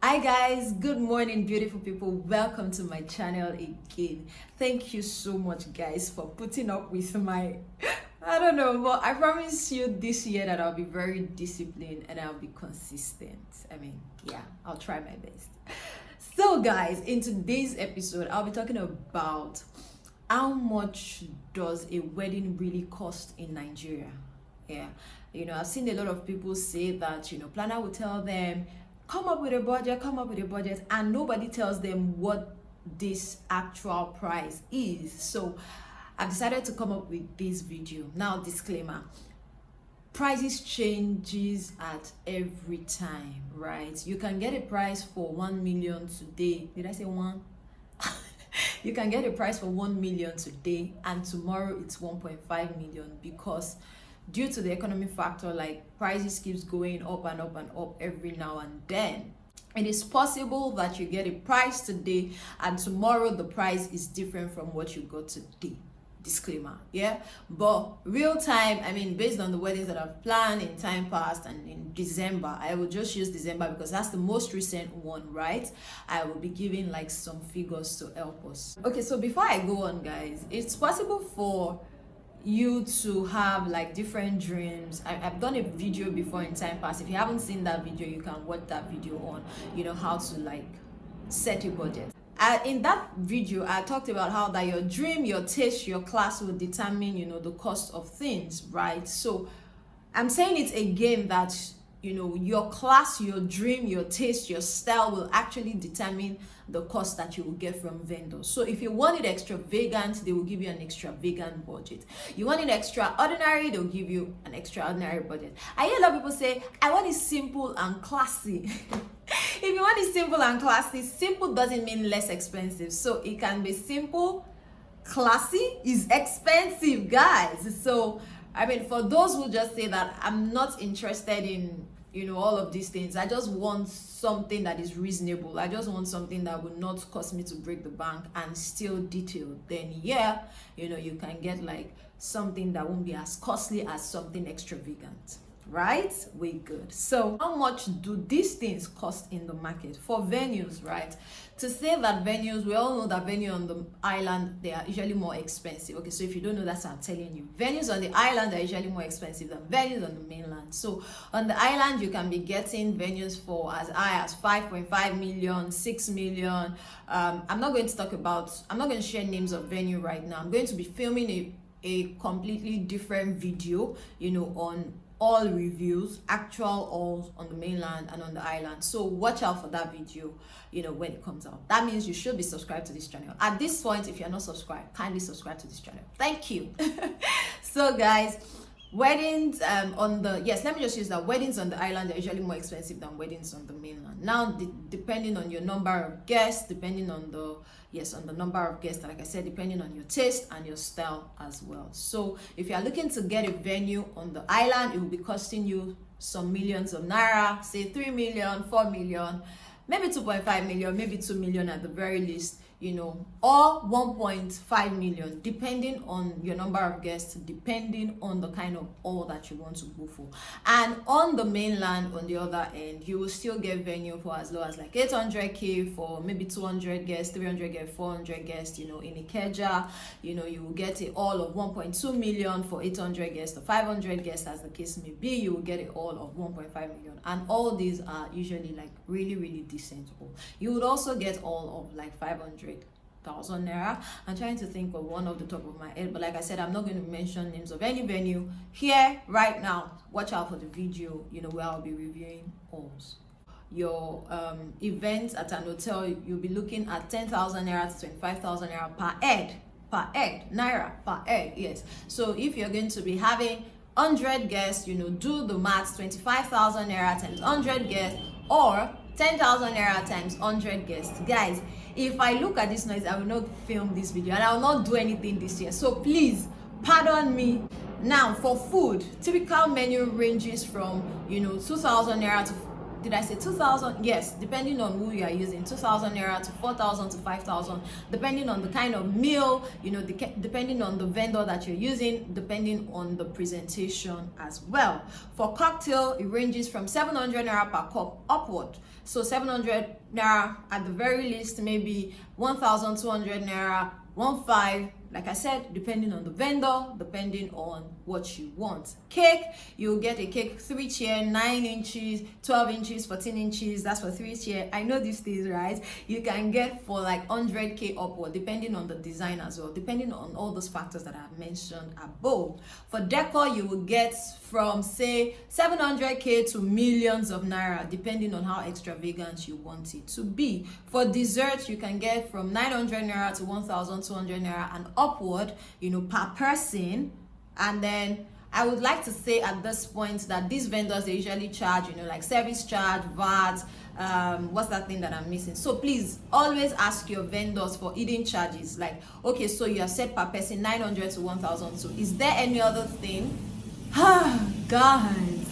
Hi guys, good morning beautiful people. Welcome to my channel again. Thank you so much guys for putting up with my I don't know, but I promise you this year that I'll be very disciplined and I'll be consistent. I'll try my best. So guys, in today's episode I'll be talking about how much does a wedding really cost in Nigeria. I've seen a lot of people say that planner will tell them come up with a budget, and nobody tells them what this actual price is. So I've decided to come up with this video. Now, disclaimer, prices changes at every time, right? You can get a price for 1 million today. Did I say one? You can get a price for 1 million today and tomorrow it's 1.5 million, because due to the economic factor, like prices keeps going up and up and up every now and then. It is possible that you get a price today and tomorrow the price is different from what you got today. Disclaimer, yeah? But real time, based on the weddings that I've planned in time past and in December, I will just use December because that's the most recent one, right? I will be giving like some figures to help us. Okay, so before I go on guys, it's possible for you to have like different dreams. I've done a video before in time past. If you haven't seen that video, you can watch that video on how to like set a budget. In that video I talked about how that your dream, your taste, your class will determine the cost of things, right? So I'm saying it's a game that your class, your dream, your taste, your style will actually determine the cost that you will get from vendors. So if you want it extravagant, they will give you an extravagant budget. You want it extraordinary, they'll give you an extraordinary budget. I hear a lot of people say, I want it simple and classy. If you want it simple and classy, simple doesn't mean less expensive. So it can be simple. Classy is expensive, guys. So for those who just say that I'm not interested in all of these things, I just want something that is reasonable, I just want something that will not cost me to break the bank and still detailed, then you can get like something that won't be as costly as something extravagant, right? We good. So how much do these things cost in the market for venues, right? To say that venues, we all know that venues on the island, they are usually more expensive. Okay, so if you don't know, that's what I'm telling you. Venues on the island are usually more expensive than venues on the mainland. So on the island, you can be getting venues for as high as 5.5 million, 6 million. I'm not going to share names of venue right now. I'm going to be filming a completely different video, on all reviews, actual alls on the mainland and on the island. So watch out for that video when it comes out. That means you should be subscribed to this channel. At this point, if you're not subscribed, kindly subscribe to this channel. Thank you. So guys, weddings let me just use that. Weddings on the island are usually more expensive than weddings on the mainland. Now depending on your number of guests, depending on the number of guests, like I said, depending on your taste and your style as well. So if you are looking to get a venue on the island, it will be costing you some millions of naira, say 3 million, 4 million, maybe 2.5 million, maybe 2 million at the very least, or 1.5 million, depending on your number of guests, depending on the kind of all that you want to go for. And on the mainland, on the other end, you will still get venue for as low as like 800k for maybe 200 guests, 300 guests, 400 guests. In Ikeja, you will get it all of 1.2 million for 800 guests or 500 guests, as the case may be. You will get it all of 1.5 million, and all these are usually like really, really decent. You would also get all of like 500,000 naira. I'm trying to think of one off the top of my head, but like I said, I'm not going to mention names of any venue here right now. Watch out for the video where I'll be reviewing alls. Your events at an hotel, you'll be looking at 10,000 naira to 25,000 naira per head, naira per head. Yes, so if you're going to be having 100 guests, do the maths. 25,000 naira times 100 guests, or 10,000 naira times 100 guests. Guys, if I look at this noise, I will not film this video and I will not do anything this year. So please, pardon me. Now, for food, typical menu ranges from 2,000 naira to did I say 2,000? Yes, depending on who you are using, 2,000 naira to 4,000 to 5,000, depending on the kind of meal, you know, depending on the vendor that you're using, depending on the presentation as well. For cocktail, it ranges from 700 naira per cup upward. So 700 naira at the very least, maybe 1,200 naira, 1,500. Like I said, depending on the vendor, depending on what you want. Cake, you'll get a cake 3 tier, 9 inches, 12 inches, 14 inches. That's for 3 tier. I know these things, right? You can get for like 100k upward, depending on the design as well, depending on all those factors that I've mentioned above. For decor, you will get from say 700k to millions of naira, depending on how extravagant you want it to be. For dessert, you can get from 900 naira to 1,200 naira and upward, you know, per person. And then I would like to say at this point that these vendors, they usually charge, you know, like service charge, VAT, what's that thing that I'm missing? So please always ask your vendors for hidden charges. Like, okay, so you have said per person 900 to 1,000. So is there any other thing? Guys.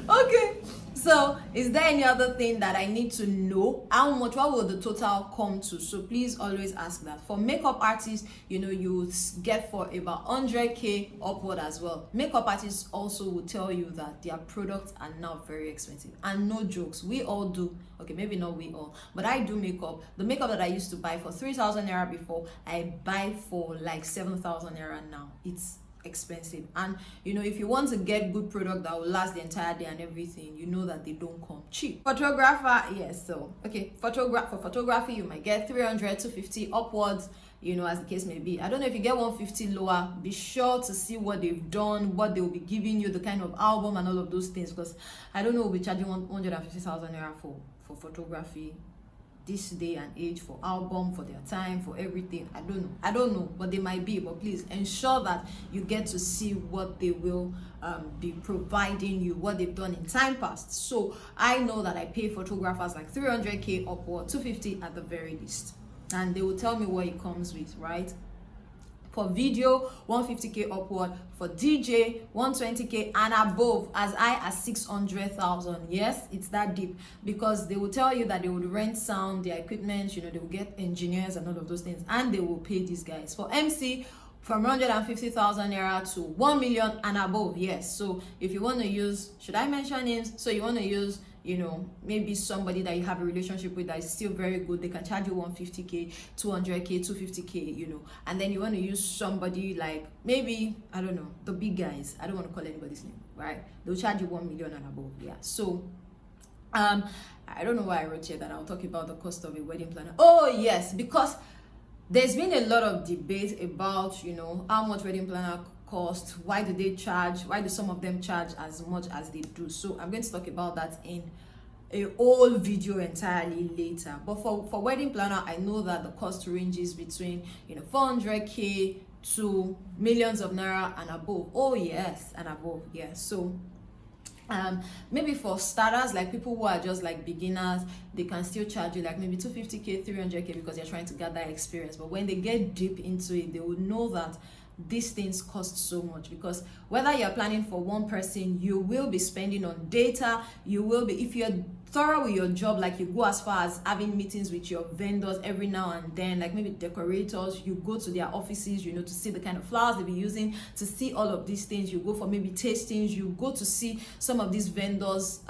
Okay. So is there any other thing that I need to know? How much, what will the total come to? So please always ask that. For makeup artists, you know, you get for about 100k upward as well. Makeup artists also will tell you that their products are now very expensive. And no jokes, we all do. Okay, maybe not we all, but I do makeup. The makeup that I used to buy for 3,000 naira before, I buy for like 7,000 naira now. It's expensive. And you know, if you want to get good product that will last the entire day and everything, you know that they don't come cheap. Photographer, yes, so okay, for photography you might get 300 to 50 upwards, you know, as the case may be. I don't know if you get 150 lower, be sure to see what they've done, what they will be giving you, the kind of album and all of those things, because I don't know, we'll be charging 150,000 naira for photography this day and age, for album, for their time, for everything. I don't know, but they might be. But please ensure that you get to see what they will be providing you, what they've done in time past. So I know that I pay photographers like 300k upward, 250 at the very least, and they will tell me what it comes with, right? For video, 150k upward. For DJ, 120k and above, as high as 600,000. Yes, it's that deep, because they will tell you that they would rent sound, their equipment, you know, they will get engineers and all of those things, and they will pay these guys. For MC, from 150,000 naira to 1 million and above. Yes, so if you want to use, should I mention names? So you want to use, you know, maybe somebody that you have a relationship with that is still very good, they can charge you 150k, 200k, 250k, you know. And then you want to use somebody like, maybe, I don't know, the big guys, I don't want to call anybody's name, right? They'll charge you 1 million and above. Yeah, so I don't know why I wrote here that I'll talk about the cost of a wedding planner. Oh yes, because there's been a lot of debate about, you know, how much wedding planner cost, why do they charge, why do some of them charge as much as they do. So I'm going to talk about that in a whole video entirely later. But for wedding planner, I know that the cost ranges between, you know, 400k to millions of naira and above. Oh yes, and above. Yes. So maybe for starters, like people who are just like beginners, they can still charge you like maybe 250k, 300k, because they're trying to get that experience. But when they get deep into it, they will know that these things cost so much, because whether you're planning for one person, you will be spending on data, you will be, if you're thorough with your job, like you go as far as having meetings with your vendors every now and then, like maybe decorators, you go to their offices, you know, to see the kind of flowers they'll be using, to see all of these things. You go for maybe tastings, you go to see some of these vendors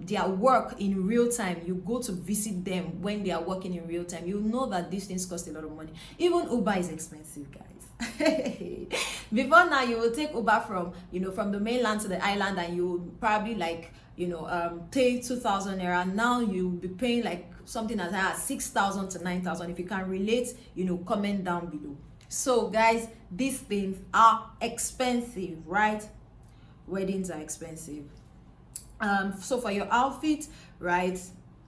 their work in real time. You go to visit them when they are working in real time. You know that these things cost a lot of money. Even Uber is expensive, guys. Before now, you will take Uber from, you know, from the mainland to the island, and you would probably like, you know, pay 2,000 naira. Now you'll be paying like something as high as 6,000 to 9,000. If you can relate, you know, comment down below. So guys, these things are expensive, right? Weddings are expensive. So for your outfit, right,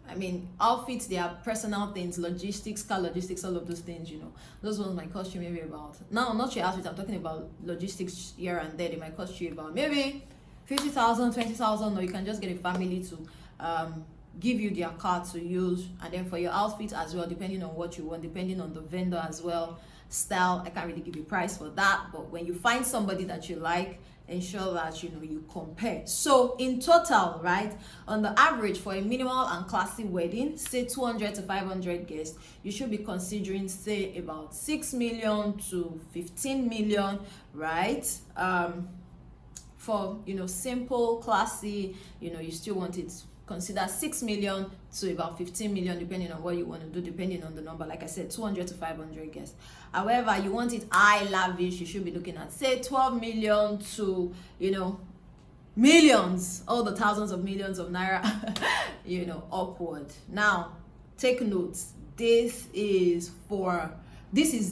I mean, outfits, they are personal things, logistics, car logistics, all of those things, you know. Those ones might cost you maybe about, now not your outfit, I'm talking about logistics here and there. They might cost you about maybe 50,000, 20,000, or you can just get a family to give you their car to use. And then for your outfit as well, depending on what you want, depending on the vendor as well, style, I can't really give you a price for that. But when you find somebody that you like, ensure that you compare. So in total, right, on the average for a minimal and classy wedding, say 200 to 500 guests, you should be considering say about 6 million to 15 million, right? For simple, classy, you still want it, consider 6 million to about 15 million, depending on what you want to do, depending on the number. Like I said, 200 to 500 guests. However, you want it high, lavish, you should be looking at say 12 million to millions, all the thousands of millions of naira upward. Now take notes, this is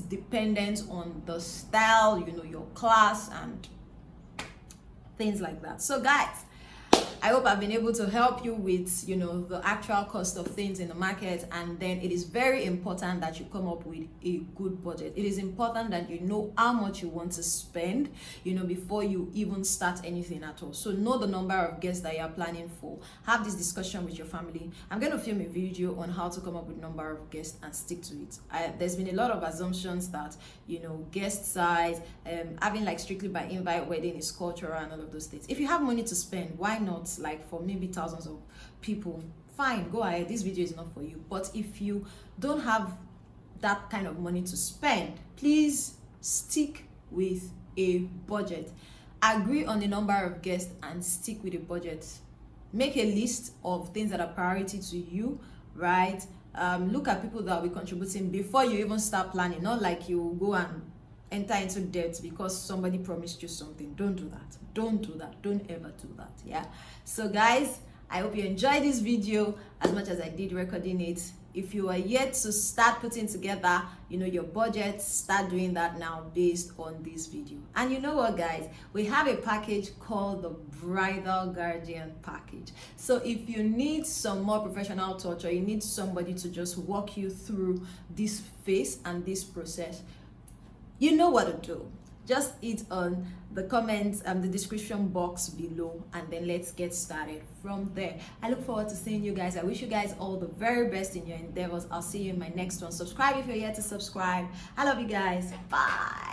dependent on the style, your class and things like that. So guys, I hope I've been able to help you with the actual cost of things in the market. And then it is very important that you come up with a good budget. It is important that you know how much you want to spend before you even start anything at all. So know the number of guests that you are planning for. Have this discussion with your family. I'm going to film a video on how to come up with number of guests and stick to it. There's been a lot of assumptions that guest size, having like strictly by invite wedding is cultural and all of those things. If you have money to spend, why not, like for maybe thousands of people, fine, go ahead, this video is not for you. But if you don't have that kind of money to spend, please stick with a budget. Agree on the number of guests and stick with a budget. Make a list of things that are priority to you, right? Look at people that will be contributing before you even start planning. Not like you go and enter into debt because somebody promised you something. Don't do that. Don't do that. Don't ever do that. Yeah. So guys, I hope you enjoyed this video as much as I did recording it. If you are yet to start putting together your budget, start doing that now based on this video. And you know what guys, we have a package called the Bridal Guardian package. So if you need some more professional touch, or you need somebody to just walk you through this phase and this process, you know what to do. Just hit on the comments and the description box below, and then let's get started from there. I look forward to seeing you guys. I wish you guys all the very best in your endeavors. I'll see you in my next one. Subscribe if you're yet to subscribe. I love you guys. Bye.